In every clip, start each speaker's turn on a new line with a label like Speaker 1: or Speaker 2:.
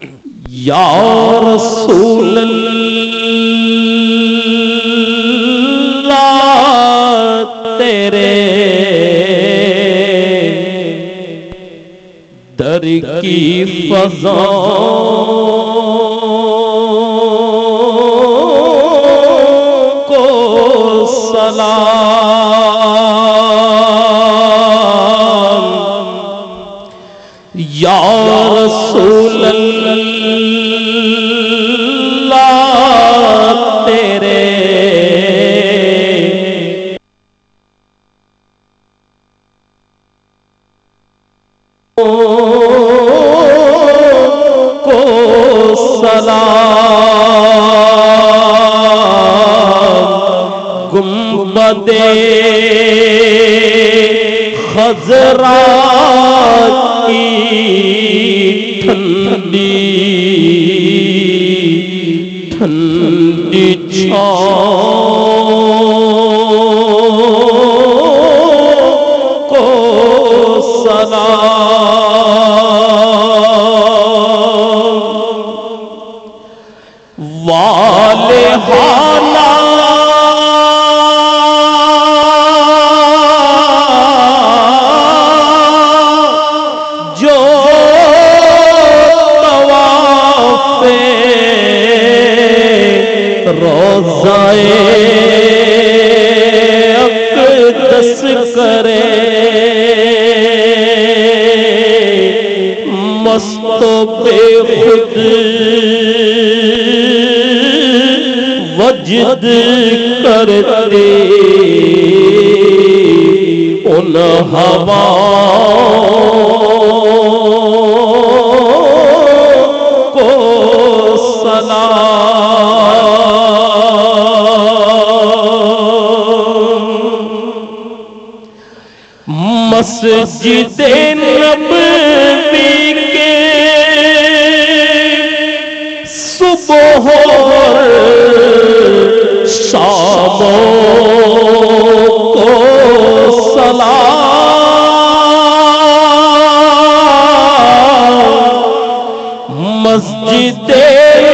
Speaker 1: या रसूल अल्लाह तेरे दर की फज़ा को सलाम। या रसूल अल्लाह तेरे को सलाम। गुंबदे खजरा की ठंडी ठंडी छाँव को सलाम। वाले हाना जो तवाफ़े रोज़ाए अक़दस करे, मस्तो बेखुद वजद करते उन हवाओं को सलाम। मस्जिदे नबवी के सुबह शामों को सलाम। मस्जिदे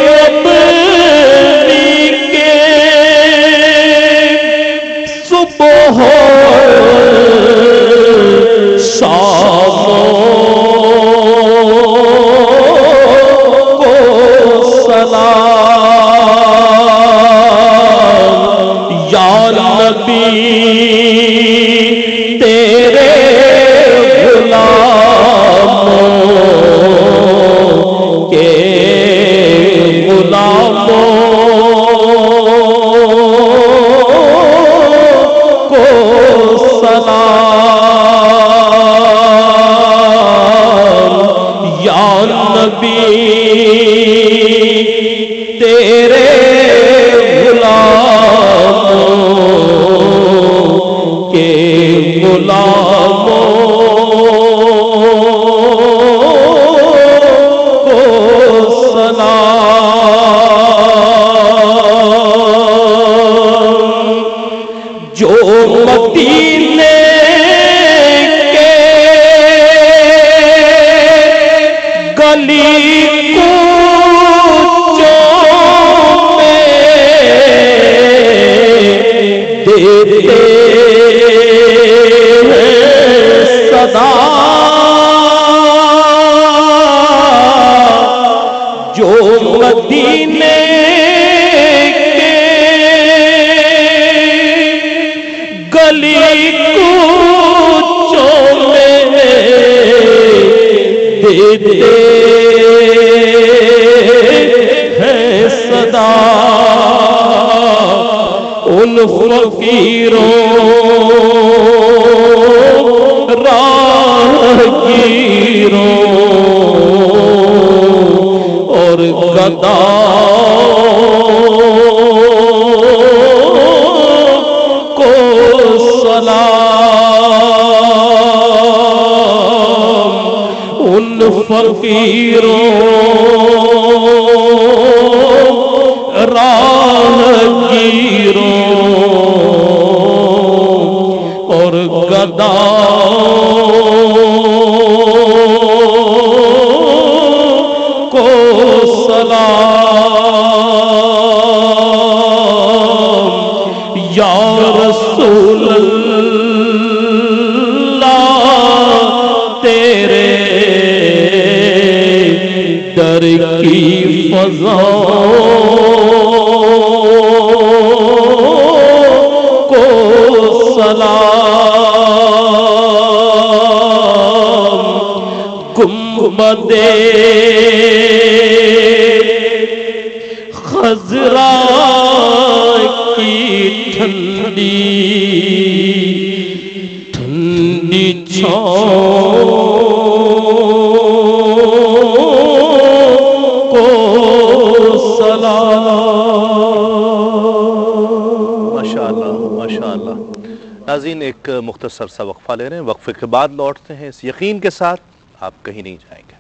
Speaker 1: नबवी के सुबह शामों को सलाम। या नबी तेरे गुलामों के गुलामों को सलाम। या नबी तेरे गुलामों के गुलामों को सलाम। जो मदीने के गली देते हैं सदा, जो मदीने के गली कूचों में देते हैं सदा, उन फकीरों राहगीरों और गदाओं को सलाम। उन फकीरों राहगीरों और गदाओं को को सलाम या रसूल अल्लाह तेरे दर की फज़ाओं को सलाम गुंबदे खज़रा की ठंडी ठंडी छाँव को सलाम।
Speaker 2: माशाअल्लाह माशाअल्लाह। नाज़रीन, एक मुख्तसर सा वक्फा ले रहे हैं, वक्फे के बाद लौटते हैं इस यकीन के साथ आप कहीं नहीं जाएंगे।